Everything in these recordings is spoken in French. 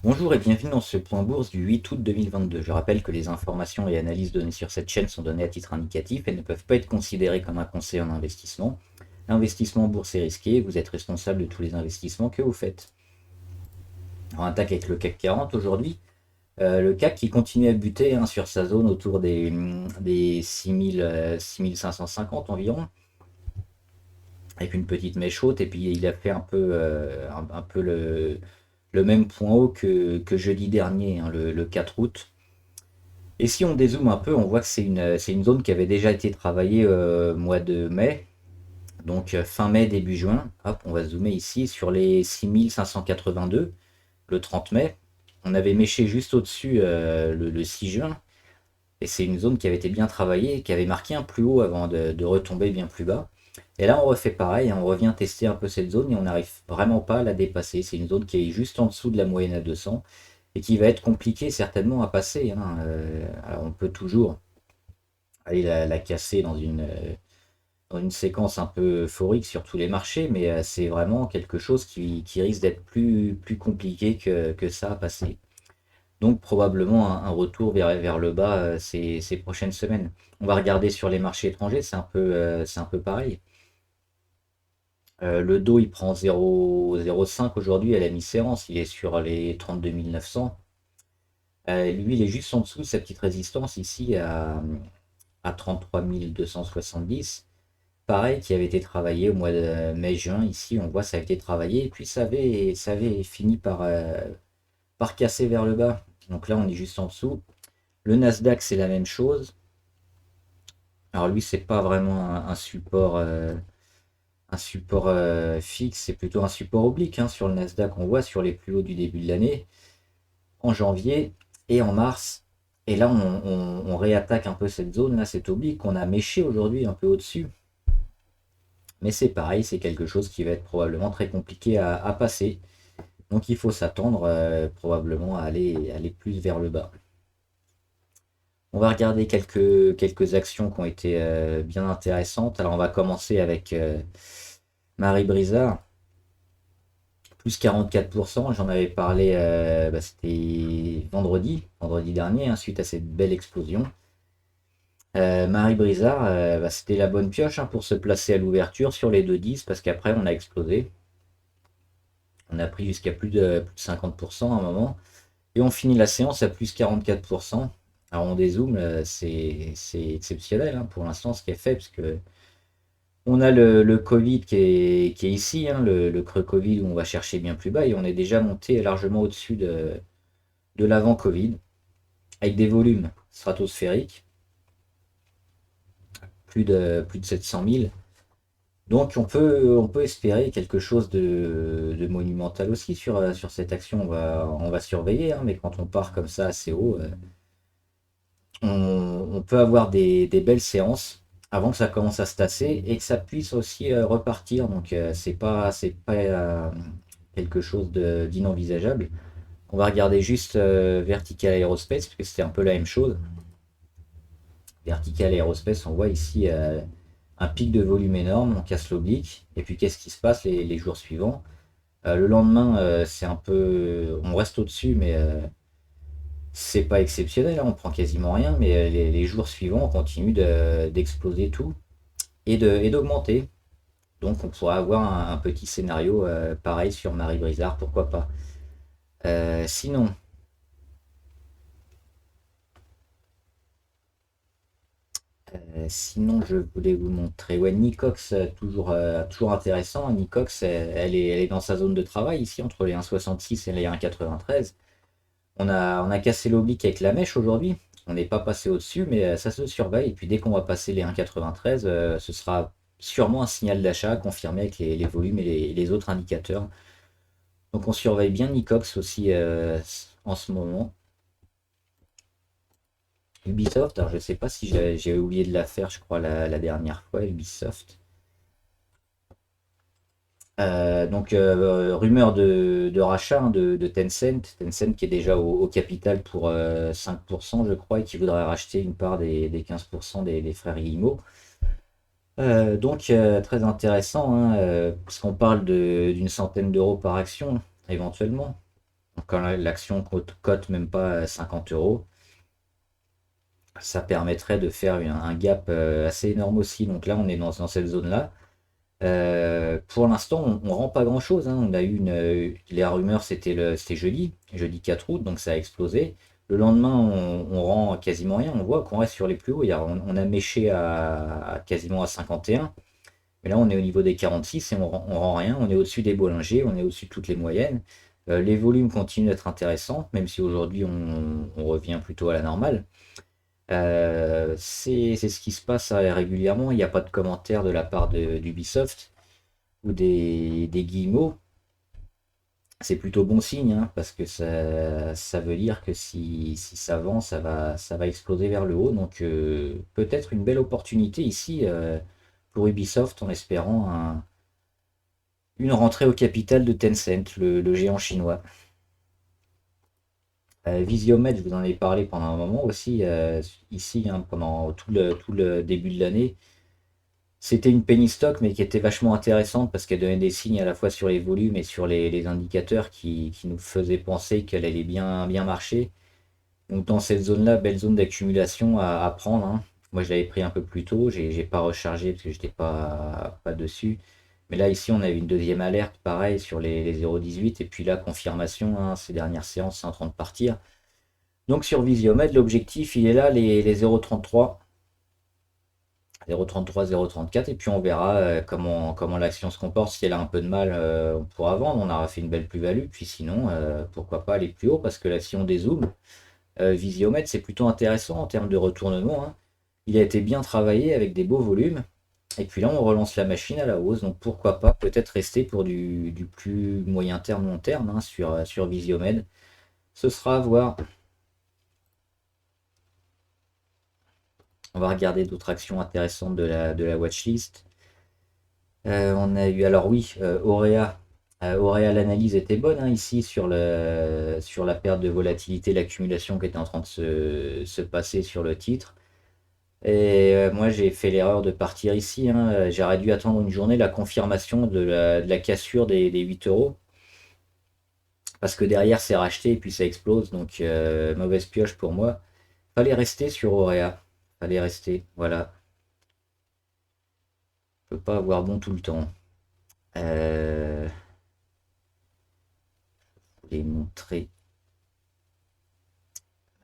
Bonjour et bienvenue dans ce point bourse du 8 août 2022. Je rappelle que les informations et analyses données sur cette chaîne sont données à titre indicatif et ne peuvent pas être considérées comme un conseil en investissement. L'investissement en bourse est risqué, vous êtes responsable de tous les investissements que vous faites. On attaque avec le CAC 40 aujourd'hui. Le CAC qui continue à buter sur sa zone autour des 6550 environ, avec une petite mèche haute, et puis il a fait un peu le même point haut que jeudi dernier, le 4 août. Et si on dézoome un peu, on voit que c'est une zone qui avait déjà été travaillée mois de mai, donc fin mai, début juin. Hop, on va zoomer ici sur les 6582, le 30 mai. On avait méché juste au-dessus le 6 juin, et c'est une zone qui avait été bien travaillée, qui avait marqué un plus haut avant de retomber bien plus bas. Et là, on refait pareil, hein, on revient tester un peu cette zone et on n'arrive vraiment pas à la dépasser. C'est une zone qui est juste en dessous de la moyenne à 200 et qui va être compliquée certainement à passer, hein. Alors on peut toujours aller la casser dans une séquence un peu euphorique sur tous les marchés, mais c'est vraiment quelque chose qui risque d'être plus compliqué que ça à passer. Donc probablement un retour vers le bas ces prochaines semaines. On va regarder sur les marchés étrangers, c'est un peu pareil. Le dos il prend 0,05 aujourd'hui à la mi-séance, il est sur les 32 900. Lui il est juste en dessous de sa petite résistance ici à 33 270. Pareil, qui avait été travaillé au mois de mai-juin. Ici, on voit ça a été travaillé et puis ça avait fini par casser vers le bas. Donc là, on est juste en dessous. Le Nasdaq, c'est la même chose. Alors lui, c'est pas vraiment un support fixe, c'est plutôt un support oblique, hein, sur le Nasdaq. On voit sur les plus hauts du début de l'année, en janvier et en mars. Et là, on réattaque un peu cette zone, là, cette oblique qu'on a méché aujourd'hui un peu au-dessus. Mais c'est pareil, c'est quelque chose qui va être probablement très compliqué à passer. Donc il faut s'attendre probablement à aller plus vers le bas. On va regarder quelques actions qui ont été bien intéressantes. Alors on va commencer avec Marie Brizard, plus 44%. J'en avais parlé, c'était vendredi dernier, hein, suite à cette belle explosion. Marie Brizard, c'était la bonne pioche, hein, pour se placer à l'ouverture sur les 2,10 parce qu'après on a explosé. On a pris jusqu'à plus de 50% à un moment. Et on finit la séance à plus 44%. Alors on dézoome, c'est exceptionnel, hein, pour l'instant ce qui est fait, parce que on a le Covid qui est ici, hein, le creux Covid où on va chercher bien plus bas, et on est déjà monté largement au-dessus de l'avant Covid, avec des volumes stratosphériques, plus de 700 000. Donc on peut espérer quelque chose de monumental aussi sur cette action. On va surveiller, hein, mais quand on part comme ça assez haut, on peut avoir des belles séances avant que ça commence à se tasser et que ça puisse aussi repartir. Donc c'est pas quelque chose d'inenvisageable. On va regarder juste Vertical Aerospace, parce que c'était un peu la même chose. Vertical Aerospace, on voit ici un pic de volume énorme, on casse l'oblique, et puis qu'est-ce qui se passe les jours suivants? Le lendemain, c'est un peu. On reste au-dessus, mais c'est pas exceptionnel, hein, on prend quasiment rien, mais les jours suivants, on continue d'exploser tout et d'augmenter. Donc on pourra avoir un petit scénario pareil sur Marie Brizard, pourquoi pas. Sinon, sinon, je voulais vous montrer, ouais, Nicox, toujours intéressant, hein. Nicox, elle est dans sa zone de travail ici, entre les 1,66 et les 1,93. On a cassé l'oblique avec la mèche aujourd'hui. On n'est pas passé au-dessus, mais ça se surveille. Et puis dès qu'on va passer les 1,93, ce sera sûrement un signal d'achat confirmé avec les volumes et les autres indicateurs. Donc on surveille bien Nicox aussi en ce moment. Ubisoft, alors je ne sais pas si j'ai oublié de la faire, je crois, la dernière fois, Ubisoft. Rumeur de rachat, hein, de Tencent. Tencent qui est déjà au capital pour 5%, je crois, et qui voudrait racheter une part des 15% des frères Guillemot. Très intéressant, hein, parce qu'on parle d'une centaine d'euros par action, éventuellement. Donc quand l'action cote même pas 50 euros, ça permettrait de faire un gap assez énorme aussi. Donc là, on est dans cette zone-là. Pour l'instant, on rend pas grand-chose, hein. On a eu les rumeurs, c'était jeudi 4 août, donc ça a explosé. Le lendemain, on rend quasiment rien. On voit qu'on reste sur les plus hauts. On a méché quasiment à 51. Mais là, on est au niveau des 46 et on rend rien. On est au-dessus des Bollinger, on est au-dessus de toutes les moyennes. Les volumes continuent d'être intéressants, même si aujourd'hui on revient plutôt à la normale. C'est ce qui se passe régulièrement. Il n'y a pas de commentaires de la part d'Ubisoft ou des guillemots. C'est plutôt bon signe, hein, parce que ça veut dire que si ça vend, ça va exploser vers le haut. Donc peut-être une belle opportunité ici pour Ubisoft en espérant une rentrée au capital de Tencent, le géant chinois. Visiomed, je vous en ai parlé pendant un moment aussi, ici, hein, pendant tout le début de l'année. C'était une penny stock, mais qui était vachement intéressante parce qu'elle donnait des signes à la fois sur les volumes et sur les indicateurs qui nous faisaient penser qu'elle allait bien, bien marcher. Donc dans cette zone-là, belle zone d'accumulation à prendre, hein. Moi, je l'avais pris un peu plus tôt, j'ai pas rechargé parce que j'étais pas dessus. Mais là, ici, on a eu une deuxième alerte, pareil, sur les 0,18. Et puis là, confirmation, hein, ces dernières séances, c'est en train de partir. Donc sur Visiomed, l'objectif, il est là, les 0,33. 0,33, 0,34. Et puis on verra comment l'action se comporte. Si elle a un peu de mal, on pourra vendre. On aura fait une belle plus-value. Puis sinon, pourquoi pas aller plus haut. Parce que là, si on dézoome, Visiomed, c'est plutôt intéressant en termes de retournement, hein. Il a été bien travaillé avec des beaux volumes. Et puis là, on relance la machine à la hausse. Donc pourquoi pas peut-être rester pour du plus moyen terme, long terme, hein, sur Visiomed. Ce sera à voir. On va regarder d'autres actions intéressantes de la watchlist. On a eu, alors oui, Auréa. Auréa, l'analyse était bonne, hein, ici sur la perte de volatilité, l'accumulation qui était en train de se passer sur le titre. Et moi, j'ai fait l'erreur de partir ici, hein. J'aurais dû attendre une journée la confirmation de la cassure des 8 euros. Parce que derrière, c'est racheté et puis ça explose. Donc, mauvaise pioche pour moi. Fallait rester sur Auréa. Fallait rester. Voilà. Je peux pas avoir bon tout le temps. Je voulais montrer.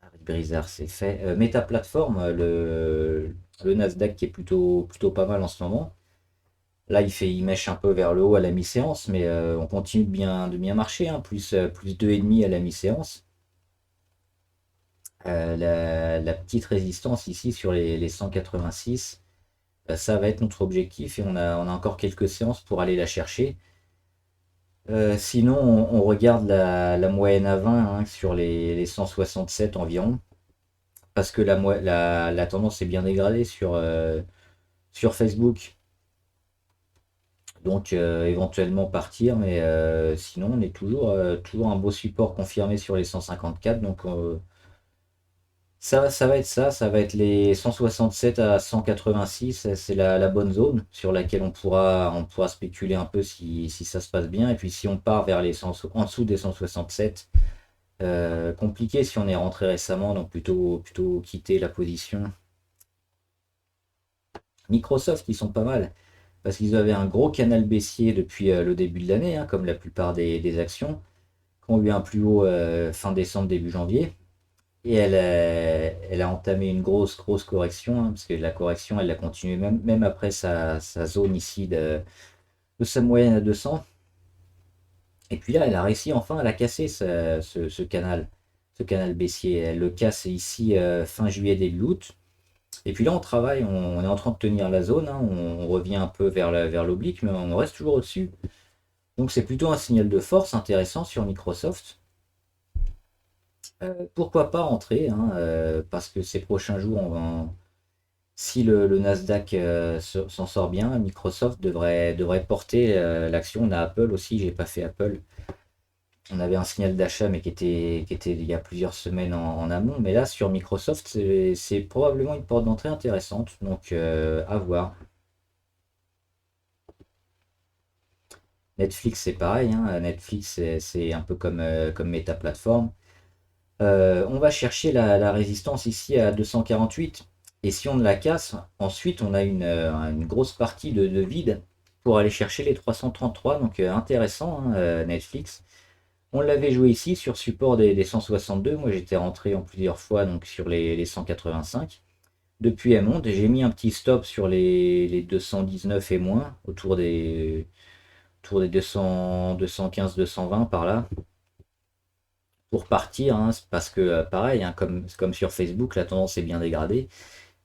Avec Brizard, c'est fait. Meta Platform, le Nasdaq qui est plutôt pas mal en ce moment. Là, il mèche un peu vers le haut à la mi-séance, mais on continue de bien marcher, hein, plus 2,5 à la mi-séance. La petite résistance ici sur les 186, ça va être notre objectif et on a encore quelques séances pour aller la chercher. Sinon, on regarde la moyenne à 20, hein, sur les 167 environ, parce que la tendance est bien dégradée sur Facebook. Donc éventuellement partir, mais sinon on est toujours un beau support confirmé sur les 154. Donc ça va être ça va être les 167 à 186. C'est la bonne zone sur laquelle on pourra spéculer un peu si ça se passe bien. Et puis si on part vers en dessous des 167, compliqué si on est rentré récemment, donc plutôt quitter la position. Microsoft, ils sont pas mal parce qu'ils avaient un gros canal baissier depuis le début de l'année, hein, comme la plupart des actions, qui ont eu un plus haut fin décembre, début janvier. Et elle a entamé une grosse correction, hein, parce que la correction, elle a continué même après sa zone ici de sa moyenne à 200. Et puis là, elle a réussi enfin à la casser, ce canal baissier. Elle le casse ici fin juillet, début août. Et puis là, on travaille, on est en train de tenir la zone, hein, on revient un peu vers l'oblique, mais on reste toujours au-dessus. Donc c'est plutôt un signal de force intéressant sur Microsoft. Pourquoi pas entrer, hein, parce que ces prochains jours, si le Nasdaq s'en sort bien, Microsoft devrait porter l'action. On a Apple aussi, j'ai pas fait Apple. On avait un signal d'achat, mais qui était il y a plusieurs semaines en amont. Mais là, sur Microsoft, c'est probablement une porte d'entrée intéressante. Donc à voir. Netflix, c'est pareil, hein. Netflix, c'est un peu comme Meta Platform. On va chercher la résistance ici à 248. Et si on la casse, ensuite on a une grosse partie de vide pour aller chercher les 333. Donc intéressant, hein, Netflix. On l'avait joué ici sur support des 162. Moi j'étais rentré en plusieurs fois donc sur les 185. Depuis elle monte. J'ai mis un petit stop sur les 219 et moins, autour des 200, 215, 220 par là pour partir, hein, parce que pareil, hein, comme sur Facebook, la tendance est bien dégradée.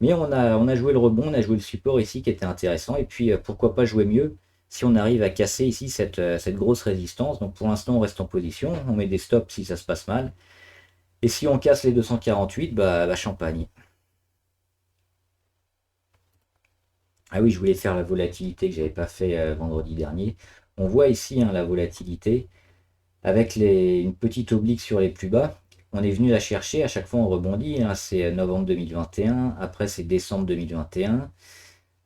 Mais on a joué le rebond, on a joué le support ici qui était intéressant. Et puis pourquoi pas jouer mieux si on arrive à casser ici cette grosse résistance. Donc pour l'instant on reste en position, on met des stops si ça se passe mal. Et si on casse les 248, bah champagne. Ah oui, je voulais faire la volatilité que j'avais pas fait vendredi dernier. On voit ici, hein, la volatilité avec une petite oblique sur les plus bas. On est venu la chercher, à chaque fois on rebondit, hein. C'est novembre 2021, après c'est décembre 2021,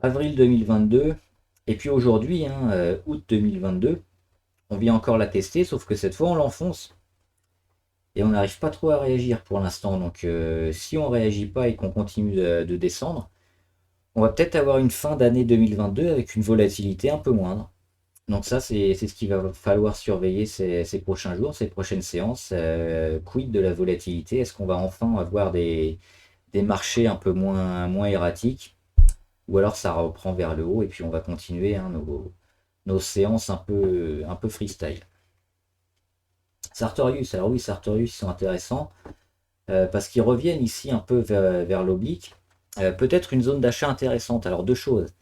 avril 2022, et puis aujourd'hui, hein, août 2022, on vient encore la tester, sauf que cette fois on l'enfonce. Et on n'arrive pas trop à réagir pour l'instant. Donc si on réagit pas et qu'on continue de descendre, on va peut-être avoir une fin d'année 2022 avec une volatilité un peu moindre. Donc ça, c'est ce qu'il va falloir surveiller ces prochains jours, ces prochaines séances. Quid de la volatilité? Est-ce qu'on va enfin avoir des marchés un peu moins erratiques? Ou alors ça reprend vers le haut et puis on va continuer, hein, nos séances un peu freestyle. Sartorius, alors oui, Sartorius, ils sont intéressants parce qu'ils reviennent ici un peu vers l'oblique. Peut-être une zone d'achat intéressante. Alors deux choses.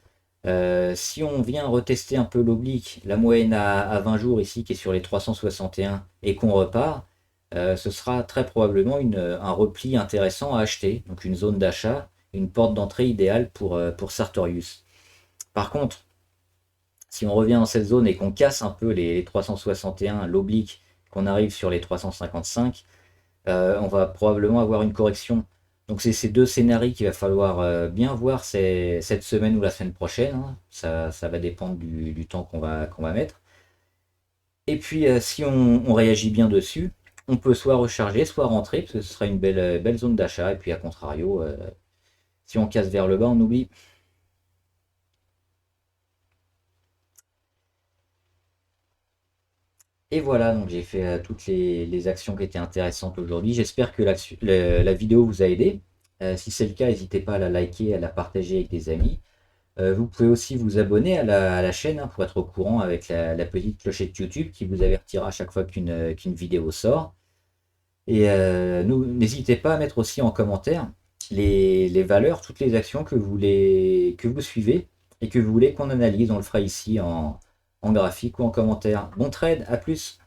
Si on vient retester un peu l'oblique, la moyenne à 20 jours ici qui est sur les 361 et qu'on repart, ce sera très probablement un repli intéressant à acheter. Donc une zone d'achat, une porte d'entrée idéale pour Sartorius. Par contre, si on revient dans cette zone et qu'on casse un peu les 361, l'oblique, qu'on arrive sur les 355, on va probablement avoir une correction. Donc c'est ces deux scénarios qu'il va falloir bien voir cette semaine ou la semaine prochaine, hein. Ça va dépendre du temps qu'on va mettre. Et puis si on réagit bien dessus, on peut soit recharger, soit rentrer, parce que ce sera une belle zone d'achat. Et puis à contrario, si on casse vers le bas, on oublie. Et voilà, donc j'ai fait toutes les actions qui étaient intéressantes aujourd'hui. J'espère que la vidéo vous a aidé. Si c'est le cas, n'hésitez pas à la liker, à la partager avec des amis. Vous pouvez aussi vous abonner à la chaîne, hein, pour être au courant avec la petite clochette YouTube qui vous avertira à chaque fois qu'une vidéo sort. Et n'hésitez pas à mettre aussi en commentaire les valeurs, toutes les actions que vous suivez et que vous voulez qu'on analyse. On le fera ici en graphique ou en commentaire. Bon trade, à plus!